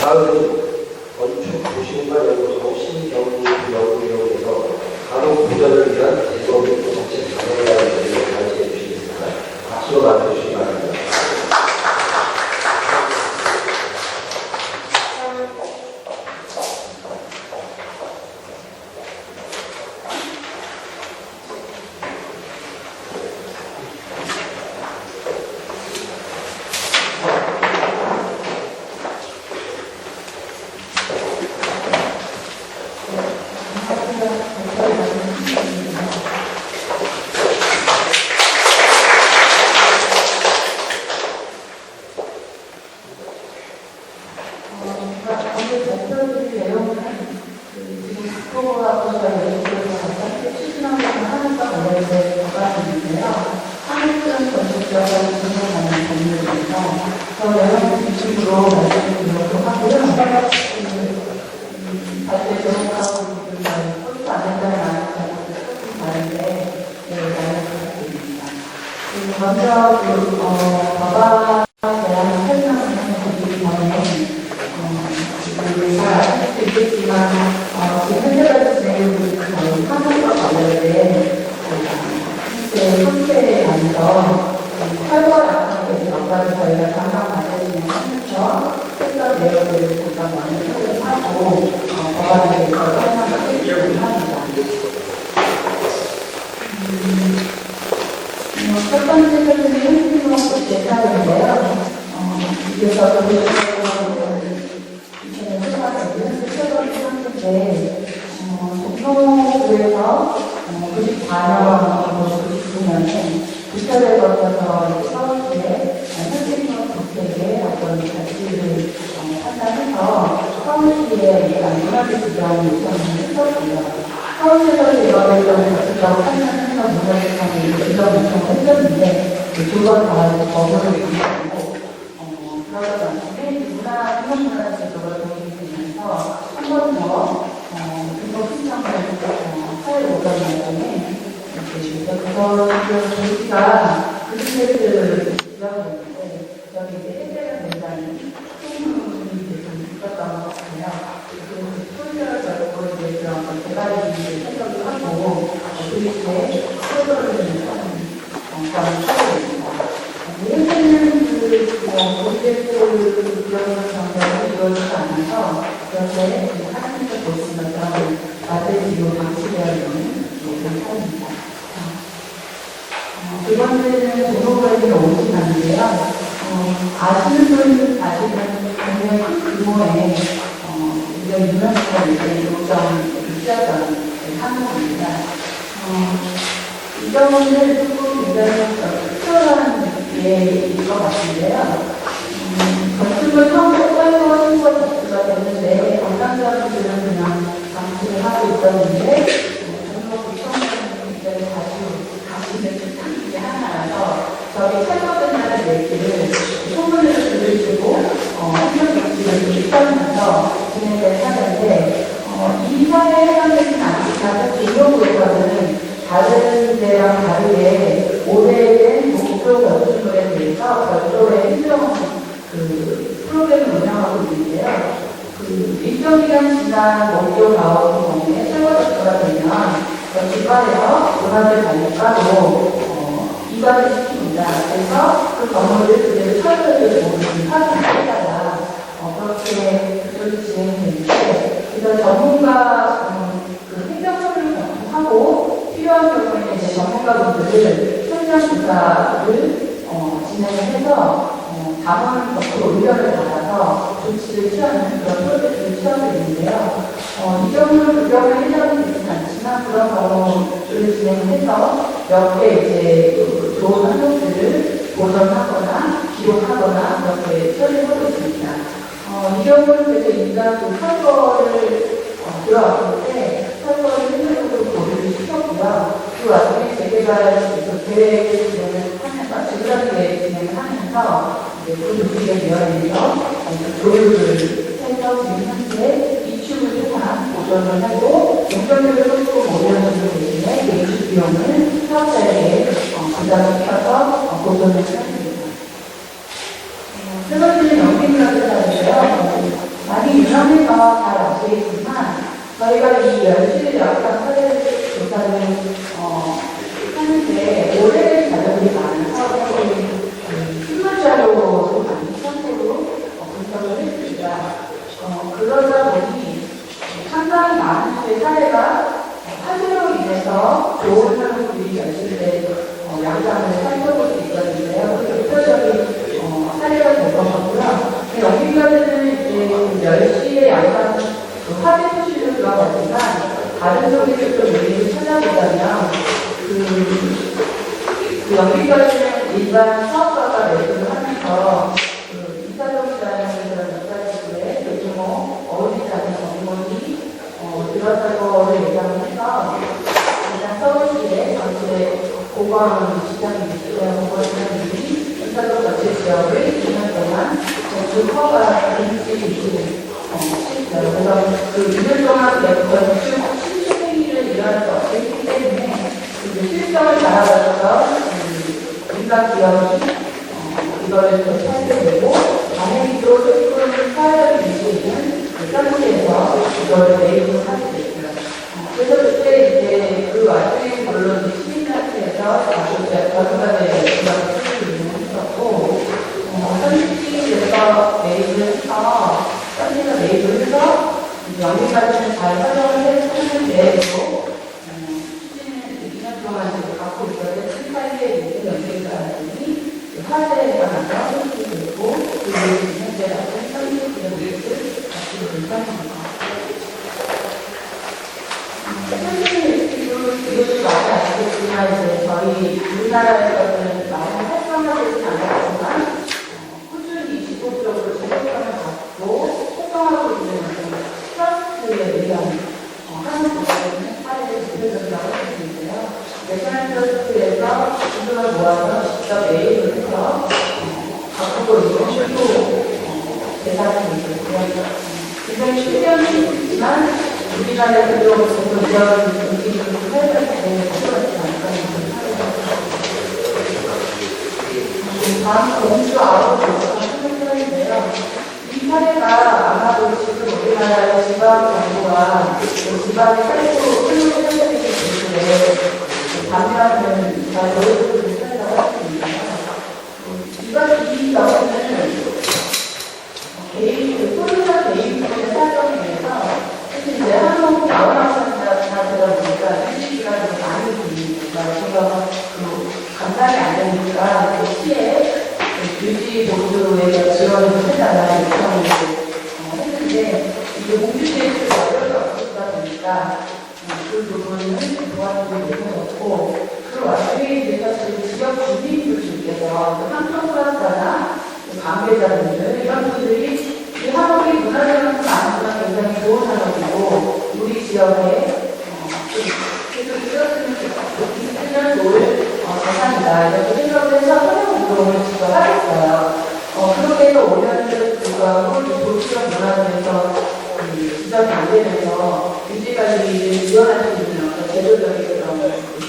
다음은 건축 도시공간 연구소 신경구연구위원회에서 간호 보전을 위한 제도 및 정책 방향에 대한 의견을 발표해 주시겠습니다. 박수로 맞아주시기 바랍니다. 첫 번째 표현이 현실로 대사인데요. 그래서 저희 동성구에서 94년, 99년에 부처를 거쳐서 서울시에 현실적 국회에 어떤 가치를 판단해서 서울시에 문화재 지정 요청을 했었고요. 서울시에서 이거를 적극적으로 판단해서 문화재 지정 요청을 했었는데 두 번 다 거부를 받고 그러다 나중에 문화 제도가 도입되면서 한 번 더 등록 신청을 사회 오전에 그거를 저희가 그리스를 지정했는데 여기 이제 해제가 된다는 소문이 좀 있었던 것 같아요. 그래서 소유자적으로 이제 그런 개발을 생각을 하고 그리스의 소유를 하는 사회입니다. 현재는 프로젝트 그런 정도로 이루어지지 않아서 그런데 하나님께서 보시는 그런 낮은 지로 방치되어 있는 그런 사회입니다. 두 번째는 도로관리 오신하는데요. 아시는 분은 아시는 굉장히 큰 규모의 우리가 유명한 요정을 유지하던 항목입니다. 이 경우는 조금 굉장히 특별한 예일 것 같은데요. 건축을 처음에 깔고 신고 접수가 됐는데 관광자분들은 그냥 방치를 하고 있었는데 정말 구청장님이 굉장히 자주 가시는 듯한 게 하나라서 저희 철거된다는 얘기를 소문을 들으시고 행정조치를 입장하면서 진행을 하는데 이 사회에 해당되는 아시다시피 중용구에서는 다른 데랑 다르게 오래된 목표 건축물에 대해서 별도의 행정 프로그램을 운영하고 있는데요. 일정 기간 지난 목표 가옥 경우에 철거가 되면 기관에서 문화재 관리과로 이관을 시킵니다. 그래서 그 건물을 그대로 철거를 모으는 확인하다가 그렇게 그쪽이 진행되는데 그래서 전문가 행정처를 검토하고 필요한 경우에 이제 전문가분들을 현장 조사를 진행을 해서 담원 적으로 의견을 받아서 조치를 취하는 그런 프로젝트를 취하고 있는데요. 이 경우는 의견을 해결은 되진 않지만 그런 경우를 진행해서 몇 개 이제 좋은 항목들을 보존하거나 기록하거나 이렇게 처리하고 있습니다. 이 경우는 그래서 인간 철거를 들어왔을 때 철거를 현장적으로 고려를 시켰고요. 그 와중에 재개발 계획을 진행을 하면서 재개발 계획 진행을 하면서 그 조직위원회에서 교육을 해서 지금 현재 이축을 통한 보존을 하고 용적률을 높이고 모델하는 대신에 예측 비용을 사업자에게 부담을 시켜서 보존을 하게 됩니다. 세 번째는 연기인가들인데요. 많이 유명해서 잘 아시겠지만 저희가 이 열실 약간 사례 조사를 하는데 오래된 자료들이 많아서 신문 자료도 많이 참고로 분석을 했습니다. 그러다 보니 상당히 많은 수의 사례가 화재로 인해서 좋은 사람들이 열실된 양상을 살펴볼 수 있었는데요. 대표적인 사례가 될 것 같고요. 여기까지는 이제 10시의 양상 화재 표시를 들어가지만 다른 쪽에서 좀 얘기를 찾아보자면 여기까지는 일반 사업가가 매수를 하면서 이사동이라는 그런 역사지구에 대규모 어울리지 않는 건물이 들어설 거를 예상해서 일단 서울시에 전체 공원 시장이 있고요. 공원 시장이 이사동 전체 지역을 2년 동안 주 허가 금지 그래서 그 2년 동안 실수행위를 일어날 수 없기 때문에 실정을 바라봐서 민간 기업이 이거를 좀 살펴보고 만약에 또 소유권을 사회를 유지하는 사무실에서 이거를 매입을 하게 됐어요. 그래서 그때 이제 그 와중에 물론 시민단체에서 전문가들의 기업을 했었고 현지에서 매입을 해서 현지가 매입을 해서 영리까지는 잘 활용을 했는데도 수지는 2년 동안 지금 갖고 있었는데 신사위에 있는 연계자들이 화재가 나서 손실이 되고 그 현재 같은 현지의 매입을 가지고 있는 상황입니다. 이것도 많이 아시겠지만 이제 저희 우리나라에서는 많이 활성화되지 않았지만 꾸준히 지속적으로 지속성을 갖고 활동하고 있는 트러스트에 의한 하는 부분은 사례를 대표적이라고 할 수 있는데요. 내셔널 트러스트에서 돈을 모아서 직접 매입을 해서 갖고 있는 실도 대상이 있고요. 굉장히 실력이 있지만 우리나라에서 좀 이런 움직임을 살펴보고 필요하지 않을까 다음 공주 아홉 설명드리는데요. 이 사례가 아마도 지금 우리나라의 지방 정부와 지방의 살고 흘러 살펴보기 때문에 반면은 잘 노력을 살려고 할 수 있는데요. 이 경우는 개인, 소유자 개인분의 사정에 대해서 이제 한국 나오나선이나 들어보니까 일시기간이 많이 듭니다. 제가 감당이 안 되니까 시에 유지 보수에 지원을 해달라는 요청을 했는데 이게 공주제를 어쩔 수 없다 보니까 그 부분은 도와주지 못했고 그 와중에 이제 사실 지역 주민분들께서 한평사나 관계자분들 이런 분들이 이 한옥이 문화재만큼 아니지만 굉장히 좋은 한옥이고 우리 지역에 계속 이렇으면 있으면 좋을 대상이다 이렇게 생각을 해서 환영운동을 직접 하겠어요. 그렇게 해서 5년을 불구하고 도시적 문화재에서 지적이 안 되면서 유지관리를 지원할 수 있는 어떤 제도적인 그런 것들이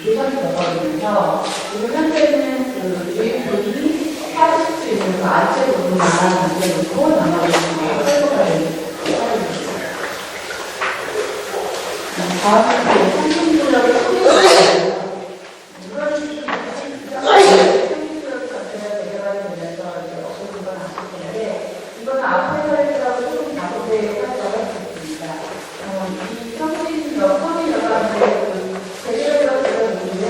예상이 되어버리면서 지금 현재는 그 주인분이 하실 수 있는 그 안채 부분만 만들어놓고 남아있는 활동을 하겠습니다. 다음은 상징구역을 소개해드리고요. 이런 상징구역 자체가 대결하게 되면서 어떤 건 아실 텐데 이거는 앞에 사례들하고 조금 다르게 살펴볼 수 있습니다. 이 상징구역, 서민여가인데 대결을 들어있는데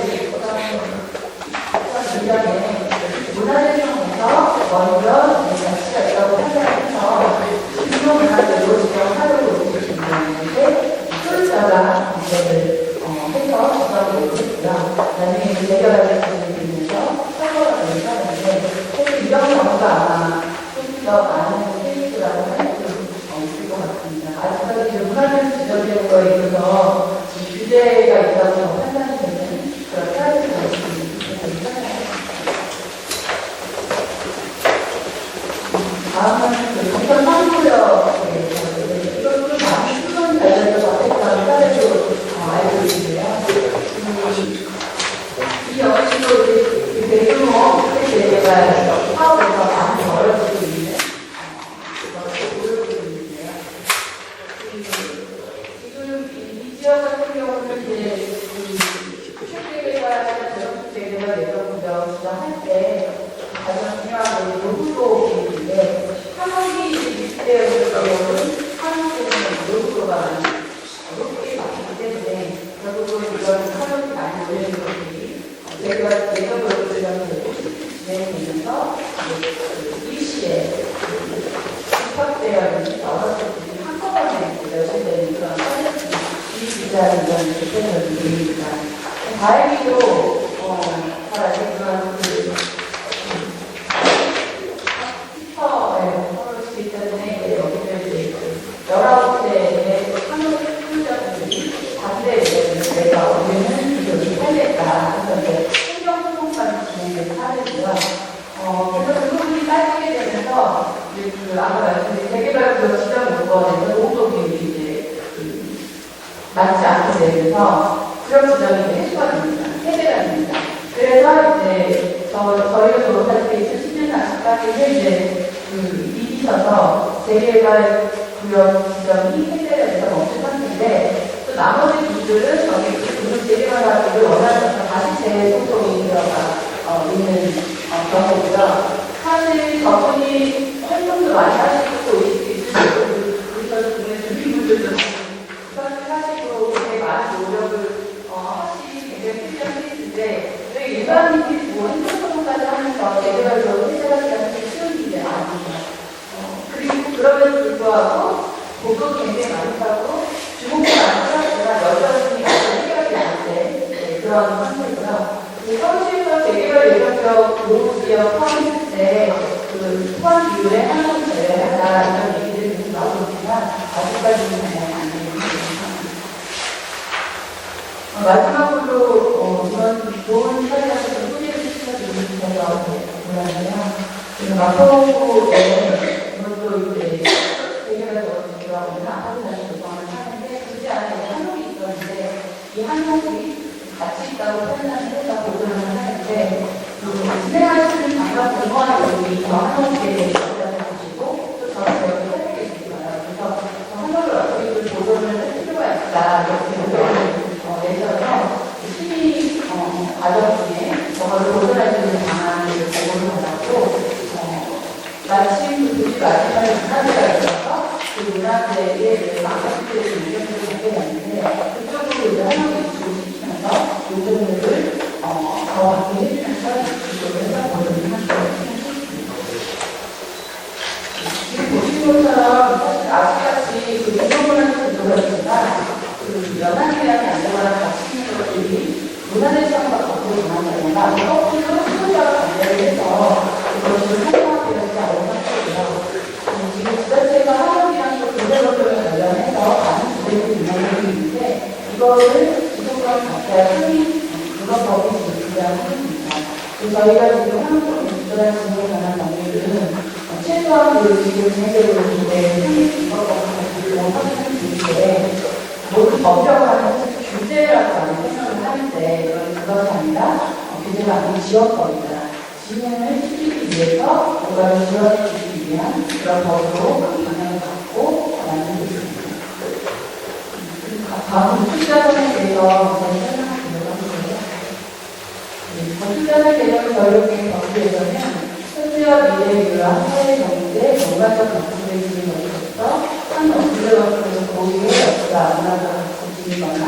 굉장히 문화재청에서 먼저 가치가 있다고 판단해서 중요 문화재로 지정하려고 있는데 소유자가 문제를 해서 지정을 못했고요. 나중에 대결하게 진행되면서 선거가 되는데 사실 이런 경우가 아마 좀 더 많은 케이스라고 할 수 있을 것 같습니다. 아직까지 문화재 지정되는 거에 있어서 규제가 있다고 판단이 되는 그런 사례가 있습니다. 다음은 그 공천 상구역에 이것도 많이 수선 관련해서 앞에서 사례로 알고 있는데요. 이 역시도 대규모 대회가 사업에서 많이 어려지고 있는 대한 이런 대표적인 얘기입니다. 다행히도 잘 알겠지만 튜터에 서울시 때문에 여기를 이제 19세의 한국 학생들이 반대에 내가 우리는 이것을 살겠다. 그래서 이제 행정소송까지 진행된 사례고요. 그래서 그 부분이 따지게 되면서 이제 아까 말씀드린 재개발구역 지정 요건에서 노동법이 이제 맞지 않게 되면서 구역 지정이 이제 해소가 됩니다. 해제가 됩니다. 그래서 이제 저희가 졸업할 때 2010년 당시까지는 이제 이기셔서 재개발 구역 지정이 해제가 돼서 멈춘 상태인데 또 나머지 분들은 저기 그 재개발하기를 원하셔서 다시 재소송이 들어가 있는 경우고요. 사실 저분이 활동도 많이 하시고 있으시고 그래서 주민분들도 사실로 되게 많은 노력을 하시기 굉장히 필요한 케이스인데 왜 일반인들이 뭐 행정소송까지 하면서 재개발로 해결하기가 쉬운 일이 아닙니다. 그리고 그럼에도 불구하고 보도도 굉장히 많이 하고 주목도 많이 하지만 여전히 해결하지 않는 그런 상태고요. 서울시에서 재개발 예정적 노후지역 포함했을 때 그 포함 비율에 한번 제외하자 이런 얘기들이 계속 나오고 있지만 아직까지는 잘 안 되는 상황입니다. 마지막으로 이런 좋은 사례가 좀 소개를 시켜드리는 데서 보았는데요. 지금 마포구에 이것도 이제 재개발 들어가면 아파트 단지 조성을 하는데 굳이 안에 한옥이 있었는데 이 한옥이 같이 있다고 표현을 해서 보도를 하는데 진행하시는 장관 공무원분이 저 한옥에 연락을 주시고 또 저는 여기 살게 계시고요. 그래서 저 한옥을 어떻게 보도를 할 필요가 있다 이렇게 의견을 내셔서 시민 과정 중에 저거를 보존할 수 있는 방안을 제공을 받았고 마침 그 도시 마지막에 문화재가 있어서 그 문화재에 망가지게 된 의견들을 받게 됐는데 그쪽으로 이제 한옥을 이주시키면서 요금을 더 받게 해주면서 이쪽으로 해서 보존을 하시고 지금 보시는 것처럼 사실 아직까지 그 유동문화재 구조가 있지만 그 연합기관이 안 되거나 같이 있는 것들이 문화재 시험과 거꾸로 전환되거나 거꾸로 수요자가 관계를 해서 그것을 활성화되지 않은 상태고요. 지금 지자체가 한국이랑 또 군대법령에 관련해서 많은 주제들이 운영되고 있는데 이거를 지속적으로 각자 문헌법이 준비한 것입니다. 저희가 지금 한국 군대와 진행에 관한 법률은 최소한 그 지금 진행되고 있는데 상립문헌법을 가지고 확인하는 중인데 모두 법령하는 규제라고 많이 생각을 하는데 그것이 아니라 규제가 아닌 지원법입니다. 진행을 시키기 위해서 뭔가를 지원해 주기 위한 그런 법으로 방향을 갖고 만들고 있습니다. 다음 투자자에 대해서 설명드리려고 하는데요. 투자자 개념을 저희에게 정리해서는 현재와 미래에 유한 사회 경제, 전반적 가치를 지니면서부터 한 업체로서 고유의 역사, 문화적 가치 지니거나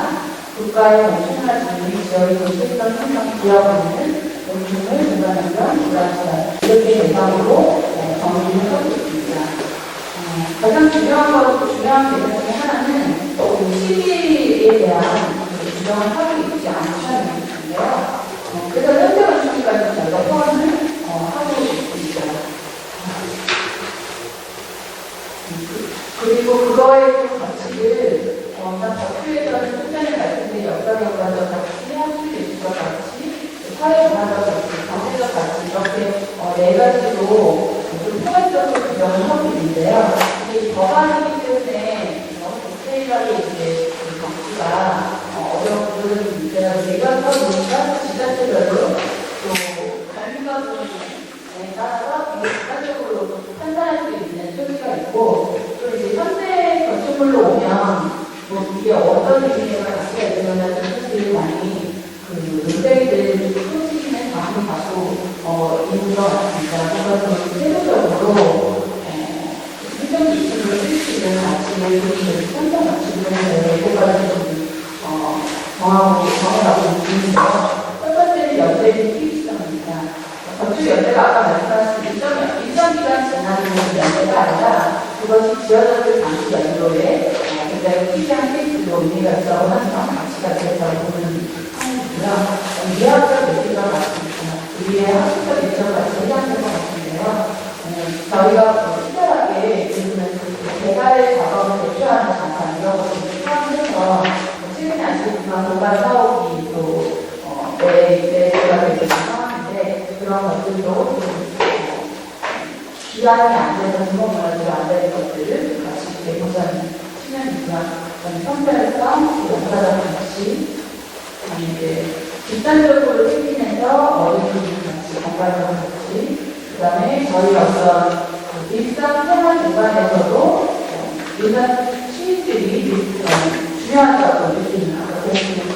국가의 엄청난 장비 지역의 정책적 형성 기여하는 공중을 공간환경, 불안정 이렇게 대상으로 정리를 하고 있습니다. 가장 중요한 개념 중에 하나는 시기에 대한 규정을 하고 있지 않다는 것인데요. 그래서 현재 건축까지 저희가 포함을 하고 있습니다. 그리고 그거의 가치를 법규에서는 초전에 말씀드린 역사경과적 가치, 학술 예술적 가치, 사회문화적 가치, 경제적 가치 이렇게 네 가지로 좀 포괄적으로 규정을 하고 있는데요. 이 법안이기 때문에 너무 디테일하게 이제 정치가 어려운 그런 문제가 내가 보니까 지자체별로 또 관리과정에 따라서 객관적으로 판단할 수 있는 소지가 있고 또 이제 현대 건축물로 오면 뭐 이게 어떤 의미가 가치가 있느냐는 사실 많이 그 논쟁이들 소지는 많이 갖고 있는 것 같습니다. 그래서 세부적으로 행정 기준으로 쓸 수 있는 가치를 현장 가치를 예고까지 정하고 있는데요. 첫 번째는 연대의 필요성입니다. 건축 연대가 아까 말씀하신 일정 기간 지나는 연대가 아니라 그것이 지어졌을 당시 연도에 굉장히 필요한 케이스를 의미가 있다고 하는 가치가 있다고 보는 상황이고요. 미학적 대비가 맞습니다. 우리의 학습적 대비가 제기하는 것 같은데요. 저희가 특별하게 요즘은 개발 작업을 대표하는 잠깐 이런 것을 포함해서 최근에 아시겠지만 공간 사업이 또 내가 되는 상황인데 그런 것들도 기한이 안 돼서 주먹문화재가 안 되는 것들을 같이 대보자는 측면이고요. 성별성, 역사적 가치, 이제 집단적으로 생기면서 어린이들 같이 건강적 가치, 그 다음에 저희 어떤 일상 생활 공간에서도 일반 시민들이 중요하다고 느끼는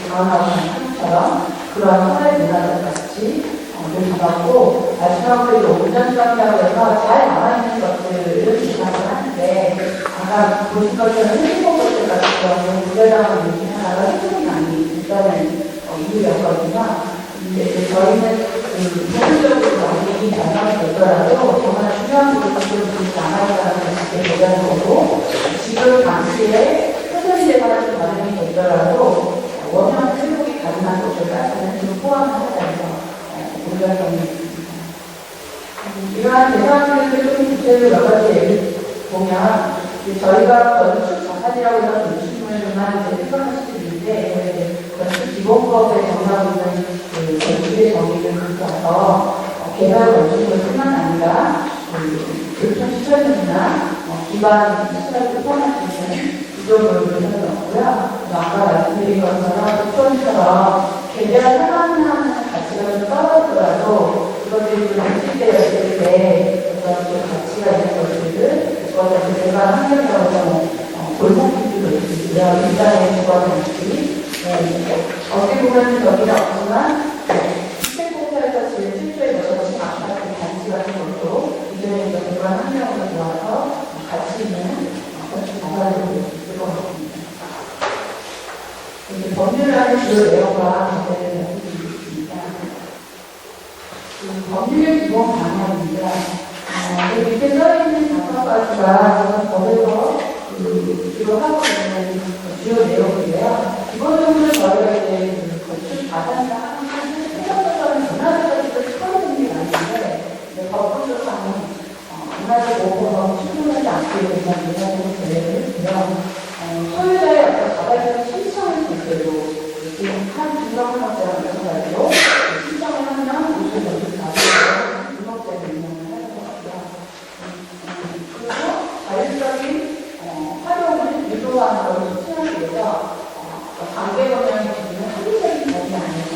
변화하는 것처럼 그런 사회 문화적 가치 잡았고 마지막으로 온전성이라고 해서 잘 남아있는 것들을 생각을 하는데 아까 보신 것처럼 행복 것들 같은 경우는 무대당하는 얘기 하나가 행복이 많이 있다는 이유였거든요. 근데 저희는 부분적으로 많이 변화가 되더라도 정말 중요한 부분들이 남아있다는 것을 보자는 거고 지금 당시에 현실에서 반응이 되더라도 원형 회복이 가능한 것을 따지는 좀 포함을 하자면서 공간성이 있습니다. 이러한 대상들을 좀 구체적으로 몇 가지 예를 보면 저희가 건축 자산이라고 해서 건축물만 생각할 수도 있는데 건축 기본법에 정하고 있는 건축의 정의를 들어서 개발 건축물뿐만 아니라 교통시설물이나 기반 시설을 포함할 수 있는 구조물을 해놨고요. 아까 말씀드린 것처럼 교통처럼 개별 상황하는 가치가 좀 떨어지더라도 그것들이 좀 인식되어 있을 때 어떤 좀 가치가 있는 것들을 그것을 개발 환경에서 골목길도 있고요. 일단의 주거 방식이 어떻게 보면 여기는 없지만 주택공사에서 지은 실조에 넣어서 아파트 단지 같은 것도 이전에 개발 환경으로 들어와서 가치 있는 건축 공간을 볼 수 있을 것 같습니다. 법률안의 주요 내용과 관계를 말씀드리겠습니다. 법률 기본 방향입니다. 그 밑에 써있는 다섯 가지가 법에서 기록하고 있는 주요 내용인데요. 기본적으로 저희가 이제 건축 자산이나 생각보다는 문화재가지고 처음 듣는 게 아닌데 법적으로는 문화재 보호가 충분하지 않게 되는 문화재 제외를 했고요. 소유자의 어떤 자발적 신청을 제대로 지금 한 등록학자랑 마찬가지로 신청을 하면 우수 건축 자료로 등록제를 운영을 하는 것 같고요. 그리고 자율적인 활용을 유도하는 것을促進하기 위해서 관계 법령이 주는 합리적인 범위 안에서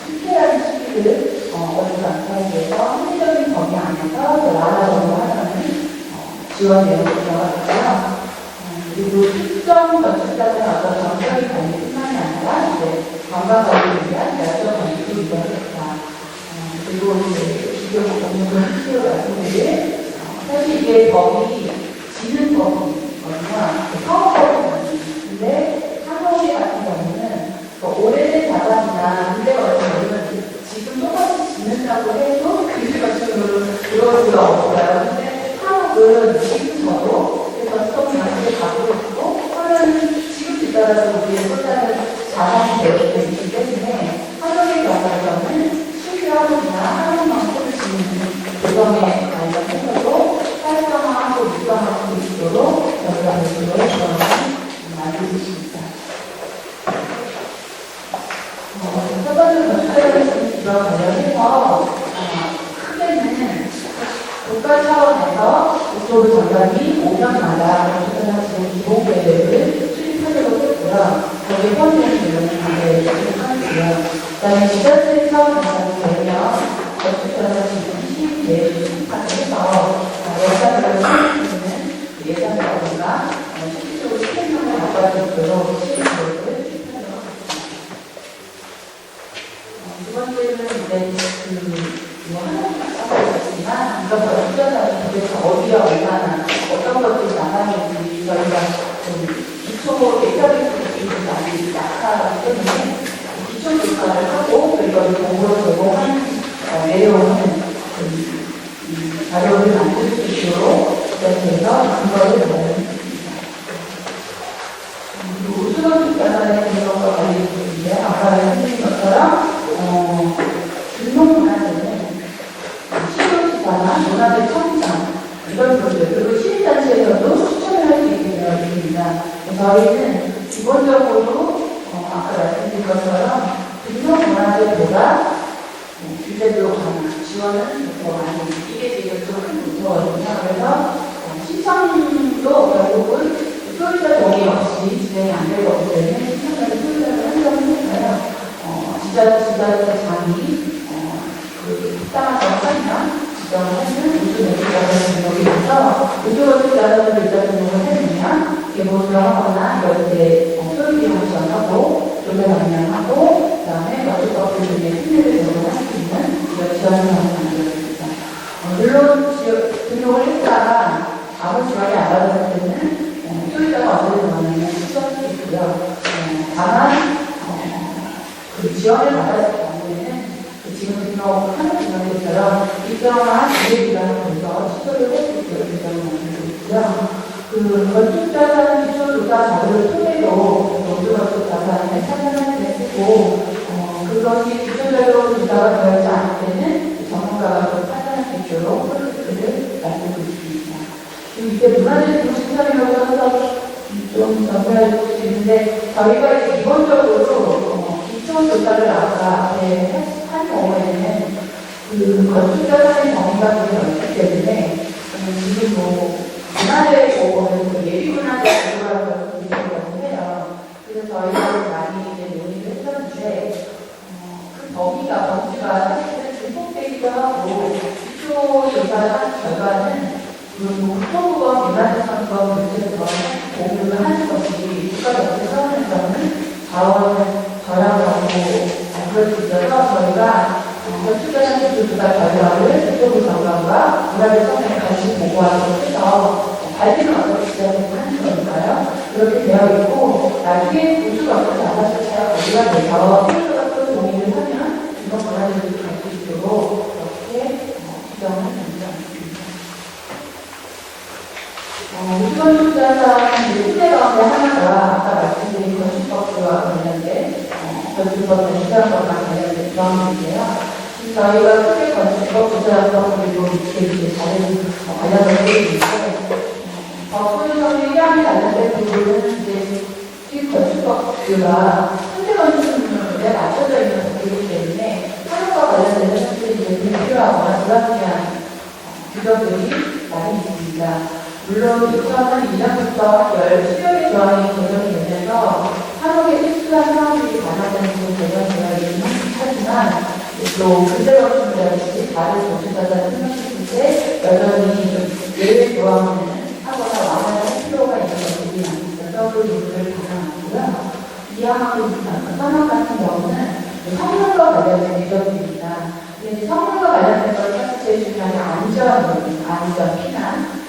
특별한 시기를 어디서 안타기 위해서 합리적인 범위 안에서 나아가려고 하는 지원 내용을 들어갔고요. 그리고 특정 건축자들의 어떤 정적인 관리뿐만이 아니라 이제 관광관리를 위한 열정 관리도 이루어졌다. 그리고 이제 기존 법률을 함께 말씀드릴 사실 이게 법이 지는 법이거든요. 상업법이거든요. 근데 상업의 같은 경우는 오래된 자산이나 문제가 같은 경우는 지금 똑같이 짓는다고 해도 그게 같은 경우는 들어올 수가 없어요. 근데 상업은 지금서도 어떤 방식을 가지고 있고 또는 지급에 따라서 우리의 소장을 자산이 되어 있기 때문에 활용의 경우에는 실수하거나 활용만 쓸 수 있는 조정에 관련해서도 활성화하고 유성하고 있도록 여러 가지로 만들고 있습니다. 첫 번째 건축자를 관련해서 크게는 국가 차원에서 국토부 장관이 5년마다 건축자사실의 기본 계획을 수립하려고 했고요. 거기에 포함되는 내용을 관계를 수립하고요. 그 다음에 지자체 차원 장관이 되면 건축자사실의 시행 계획을 수립하게 해서 예산을 수립하는 예산이라든가 실질적으로 실행력을 나가야 되도록 시행 계획을 수립하려고 했습니다. 두 번째는 이제 하나는 이것보다 투자자는 도대체 어디와 얼마나 어떤 것들이 나가는지 저희가 기초 데이터베이스를 많이 약하기 때문에 기초 조사를 하고 이걸 공부로 제공하는 내용은 자료를 만들 수 있도록 이렇게 해서 근거를 마련했습니다. 그리고 우수건 자산의 등록과 관리인데 아까 말씀드린 것처럼 등록문화재는 시도지사나 문화재 청장 이런 분들 그리고 시민단체에서도 추천을 할 수 있게 되어 있습니다. 저희는 기본적으로 아까 말씀드린 것처럼 등록문화재보다 규제도 강한 지원은 더 많이 이게 지금 좀 큰 문제거든요. 그래서 신청도 결국은 소유자 동의 없이 진행이 안 될 거기 때문에 신청자를 소유자를 한다고 했어요. 지자체 장이 특정한 정상이나 지정하는 우수 매출자산 등록이 있어서 우수 매출자산을 일단 등록을 해주면 개보수를 하거나 이럴 때 소유비용을 지원하고 조세 감면하고 그다음에 거주법들 중에 승리를 등록을 할 수 있는 이런 지원을 만들어줍니다. 물론 등록을 했다가 아무 지원이 안 받았을 때는 소유자가 언제든 원하면 수정할 수 있고요. 다만 그 지원을 받았을 경우에는 지금 등록하는 기관들처럼 일정한 기획기간을 거쳐서 시도를 할 수 있도록 규정을 만들고 있고요. 그 건축자산 기초조사 자료를 토대로 건축자산을 찾아낼 때 쓰고 그것이 기초자료 조사가 되어있지 않을 때는 전문가가 그 판단할 수 있도록 프로젝트를 만들고 있습니다. 지금 이제 문화재 등록 신청이라고 해서 좀 정리할 수 있는데 저희가 이제 기본적으로 기초조사를 아까 앞에 한 경우에는 그 건축자산의 정의가 되게 넓기 때문에 지금 문화재 보호는 예비문화재 보호라고 부르는 해요. 그래서 저희가 많이 이제 논의를 했었는데 그 범위가 사실은 중복되기도 하고 기초조사를 한 결과는 국토부와 문화재청과 문제에서 공유를 하는 것이 국가적인 차원에서는 자원을 절약하고 그럴 수 있어서 저희가 건축자산 기초조사 결과를 국토부 장관과 문화재청에 같이 보고하도록 해서 발표는 어떻게 시작하는 거니까요. 그렇게 되어 있고 나중에 우수가 어떻게 나갔을 때 거기가 돼서 필요가 또 동의를 하면 이런 문화재들이 갈 수 있도록 그렇게 규정을 합니다. 우수건축자산 문제 가운데 하나가 아까 말씀드린 건축법과 관련된 건축법 변경법과 관련된 조항인데요. 저희가 크게 건축법 구조조정 그리고 이제 다른 관련 것들이 있는데 소유성의 해양에 관련된 부분은 이제 이 건축법규가 현재 건축물에 맞춰져 있는 법이기 때문에 산업과 관련된 사실이 이제 불필요하거나 불합리한 규정들이 많이 있습니다. 물론 2002년부터 10여개 조항이 개정이 되면서 산업에 실수한 사업들이 많아지는 좀 개정되어 있긴 하지만 또 근대 건축물이라든지 다른 건축자산을 생각했을 때 여전히 좀 예외 조항을 하거나 완화할 필요가 있는 것들이 많이 있어서 그 부분을 반영하고요. 이하하고 산업 같은 경우는 성능과 관련된 규정입니다. 근데 성능과 관련된 걸 사실 제일 중요한 게 안전, 피난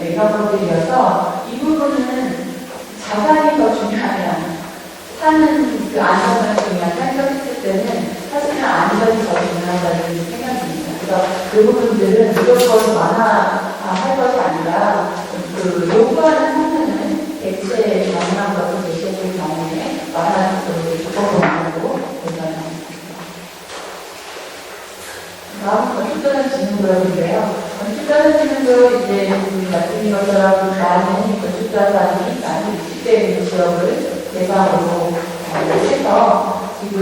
이런 것들이어서 이 부분은 자산이 더 중요하면 사는 그 안전을 중요한 생각했을 때는 사실은 안전이 더 중요하다는 생각입니다. 그래서 그 부분들은 무조건 완화할 것이 아니라 그 요구하는 성능은 대체 가능한 것을 제시했을 경우에 완화할 수 있도록 조건을 만들고 된다는 다음 건축자산 지능구역인데요. 건축자산 지능구역 이제 말씀드린 것처럼 많은 건축자산이 많이 위치되어 있는 지역을 대상으로 해서 지금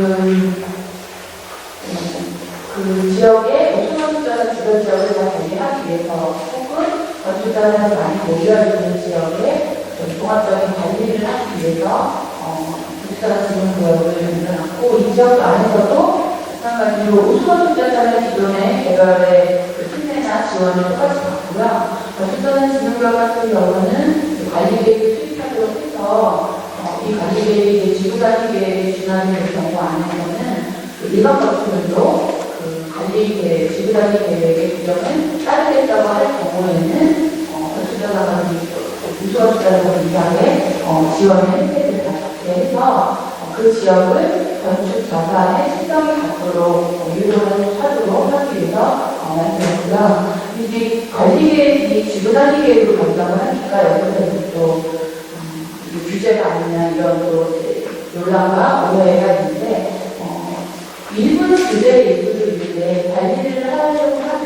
그 지역의 우수건축자산 주변 지역을 다 관리하기 위해서 혹은 건축자산이 많이 모여있는 지역의 종합적인 관리를 하기 위해서 건축자산 지능구역을 만들어놨고 이 지역 안에서도 마찬가지로 우수건축자산의 기존의 개발의 신뢰나 지원을 똑같이 받고요. 건축자산 지능구역 같은 경우는 관리계획을 수립하도록 해서 이 관리계획이 지구단위 계획에 준하는 경우 안에서는 일반 건축물도 그 관리계획, 지구단위 계획의 규정을 따르겠다고 할 경우에는 건축자산이 우수건축자산 이상의 지원의 혜택을 받게 해서 그 지역을 건축자산의 특성이 갖도록 유도를 하도록 하기 위해서 만들었고요. 이제 관리계획이 지구단위 계획으로 결정을 하니까 여기서 또 규제가 아니냐 이런 또 논란과 오해가 있는데, 일부는 그대의 일부도 있는데, 관리를 하려고 하면,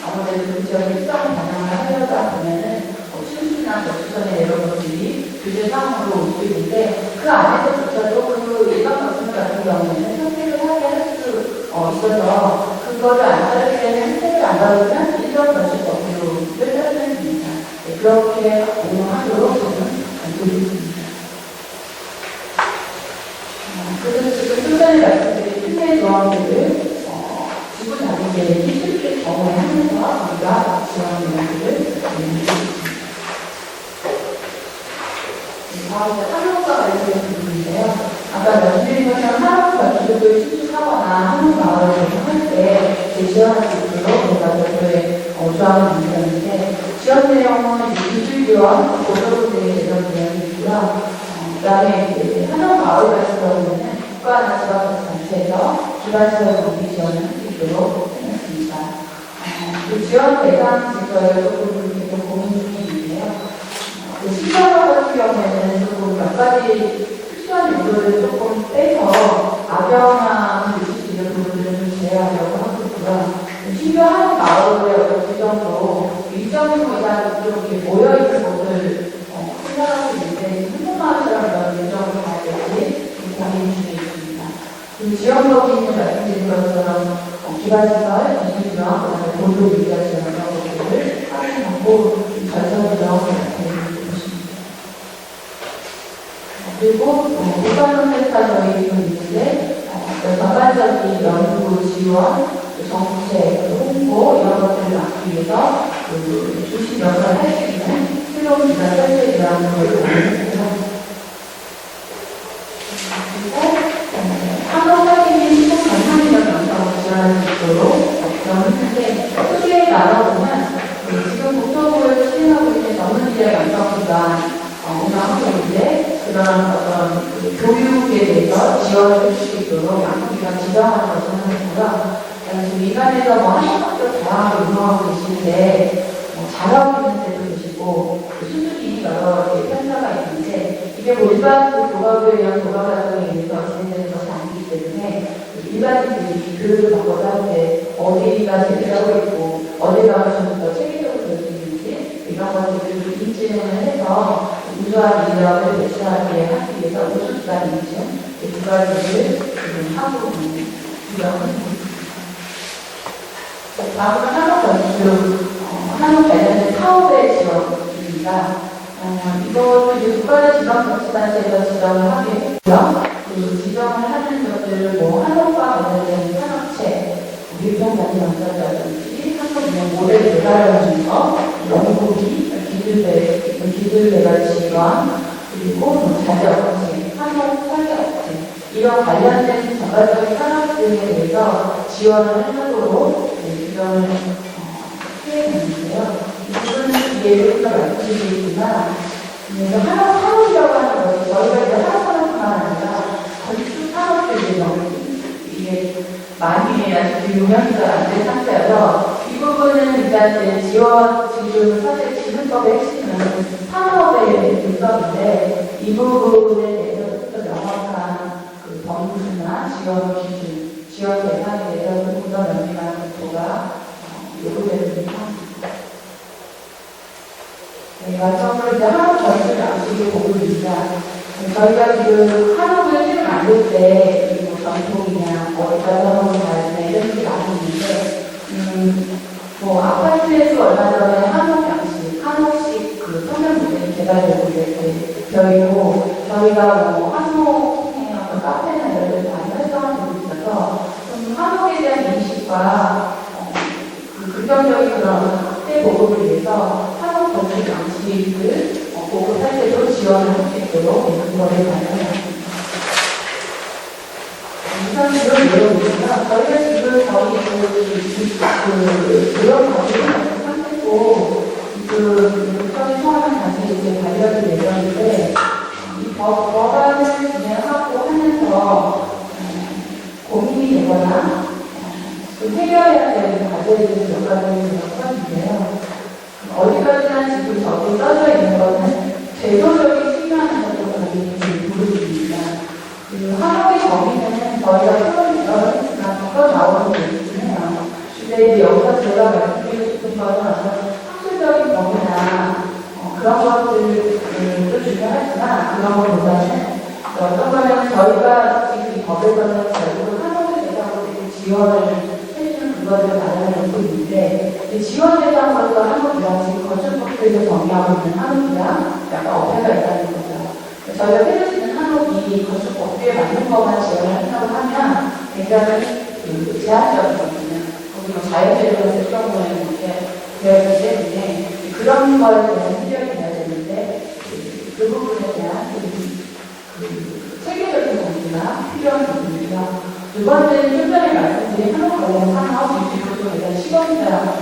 아무래도 그 지역의 특성 반영을 하려다 보면은, 춘수나 수선의 이런 것들이 규제상으로 올 수 있는데, 그 안에서조차도 그 일반 건설 같은 경우에는 선택을 하게 할 수 있어서, 그거를 안 따르게 되면 혜택을 안 받으면 일반 건설법으로 따르면 됩니다. 네, 그렇게 운영하도록 저는 드리겠습니다. 그래서 지금 좀 전에 말씀드린 특례 조항들을 지구 자기계획이 실제 경우에 하면서 우리가 지원 내용들을 드리겠습니다. 다음 이제 산업과 관련된 부분인데요. 아까 말씀드린 것처럼 산업 건축을 신축하거나 한옥마을을 할 때 지원할 수 있도록 우리가 별도의 조항을 만들었는데 지원 내용은 기술 지원, 고소득 등의 재정 내용이 있고요. 그다음에 이제 한옥마을 같은 경우에는 국가나 지방자치단체에서 기반시설 정비 지원을 할 수 있도록 해놨습니다. 그 지원 대상 지표를 조금 고민 중에 있는데요. 시설업 같은 경우에는 조금 몇 가지 특수한 요소를 조금 빼서 악영향을 미칠 수 있는 부분들을 좀 제외하려고 하고 있고요. 신규한 마을의 어떤 규정도 일정인 이상 좀 모여있는 곳을 생각하고 있는데 한국마을처럼 이런 규정을 가야 될지 고민 중에 있습니다. 지원법인을 말씀드린 것처럼 기반시설, 기술지원, 그다음에 도로 유지할 지원 이런 것들을 확인하고 전선으로 그리고 우선센터 저희 있는데 전반적인 연구 지원, 정책, 홍보 이런 것들을 막기 위해서 중심 역할을 할 수 있는 새로운 기관 설치라는 걸 보여드립니다. 그리고 한국사기인 시공 전산인력 연구를 지원할 수 있도록 했는데 크게 나눠보면 지금 국토부를 추진하고 있는 전문인력 연구기관 운영하고 있는데 그런 어떤 교육에 대해서 지원을 할 수 있도록 양국기관 지정하는 것을 하는데요. 지금 민간에서 한국학교 다양하게 운영하고 계시는데 잘하고 있는 데도 계시고 수준이 여러 편차가 있는데 이게 일반 교과서에 의한 교과과정에 의해서 진행되는 것이 아니기 때문에 일반인들이 교육을 받고자 할 때 어디가 제대로 있고 어디가 좀 더 체계적으로 될 수 있는지 이런 것들을 인증을 해서 우수한 인력을 배출하게 하기 위해서 우수기관 인증 두 가지를 지금 하고 있는 있습니다. 다음은 한국 관련된 사업의 지원입니다. 이것도 이제 국가의 지방자치단체에서 지정을 하게 했고요. 그 지정을 하는 것들을 한국과 관련된 산업체, 유통단체연설이라든지 한국은행 모델 개발하는 거, 연구비, 기술 개발 지원, 그리고 자재업체, 한국 설계업체 이런 관련된 전반적인 산업들에 대해서 지원을 하도록 지원을 해야 되는데요. 이 부분은 뒤에 좀 더 말씀드리겠지만, 산업이라고 하는 것이 저희가 이제 산업뿐만 아니라 건축 산업들이 이게 많이 아직 유명히가 안 된 상태여서 이 부분은 일단 지원 지금 사실 지능법의 핵심은 산업의 분석인데 이 부분에 대해서 좀 더 명확한 그 범주나 지원 기준, 지원 대상에 대해서 좀 더 명확한 정보가 요구되는 상황입니다. 마지막으로 이제 한옥 건축 양식의 부분입니다. 저희가 지금 한옥을 새로 만들 때 전통이냐, 어디다 한옥을 가야 이런 게 많이 있는데, 아파트에서 얼마 전에 한옥 양식, 한옥식 그 성형 모델이 개발되고 되어 있고, 저희가 한옥의 어떤 카페나 이런 데를 많이 활성화되고 있어서, 좀 한옥에 대한 인식과 긍정적인 그런 확대 보급을 위해서 한국 건축 양식을 보급할 때도 지원을 할 수 있도록 그거를 마련해놨습니다. 우선 이런 내용이고요. 저희가 지금 그런 과정이 상태고 저희 통합은 다시 이제 발표할 예정인데 이 법안을 진행하고 하면서 고민이 되거나 해결해야 되는 과제들이 몇 가지 있는데요. 어디까지나 지금 저기 써져 있는 것은 제도적인 측면에서 좀 고민이 부르십니다. 그런 것보다는 어떤 거는 저희가 지금 이 법에서는 결국은 한국의 대상으로 지원을 해주는 그거를 마련하고 있는데 지원 대상으로서 한국이랑 지금 건축법에서 정의하고 있는 한국이랑 약간 어폐가 있다는 거죠. 저희가 해주시는 한국이 건축법에 맞는 것만 지원을 한다고 하면 굉장히 제한적이거든요. 거기 뭐 자연재료가 쓸 경우에는 이렇게 되어 있기 때문에 그런 거에 대한 해결이 돼야 되는데 그 부분에 대한 체계적인 부분이나 필요한 부분이나 두 번째는 좀 전에 말씀드린 한국 관련 산업 유지구조에 대한 시범자,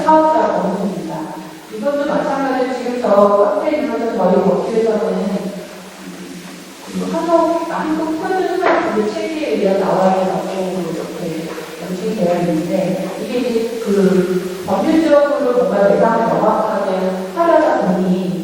사업자 검증입니다. 이것도 마찬가지로 지금 저 카페에 있는 것은 저희 법규에서는 한국 표준수납 체계에 의한 나와 있는 업종으로 이렇게 검증이 되어 있는데 이게 이제 법률적으로 뭔가 대상을 명확하게 하려다 보니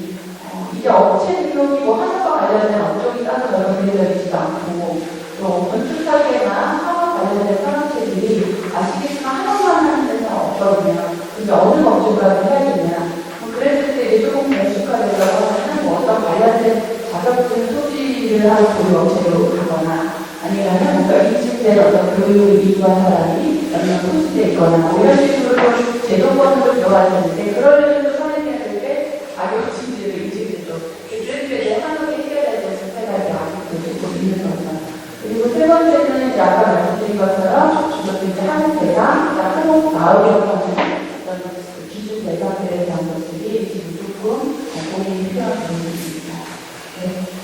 이제 업체 등록이 뭐 하나와 관련된 업종이 따로 정해져 있지도 않고 또 건축사계나 산업 관련된 산업체들이 아시겠지만 하나만 하는 데는 없거든요. 근데 어느 업종까지 해야 되냐. 그랬을 때 이제 조금 건축가들이라고 하면 어떤 관련된 자격증 소지를 하고 그 업체로 가거나 아니면 뭔가 인증된 어떤 교육을 이수한 사람이 몇명 소지되어 있거나 뭐 이런 식으로 제도권으로 들어가야 되는데 그러려면 선행해야 될 때 자격증제도 인증제도 주주들에 대한 한국에 해결해야 되는 생각이 아직도 조금 있는 거죠. 그리고 세 번째는 이제 아까 말씀드린 것처럼 이것도 이제 한국 대상, 한국 마을이라고 하는 어떤 기준 대상들에 대한 것들이 지금 조금 고민이 필요한 부분입니다. 네.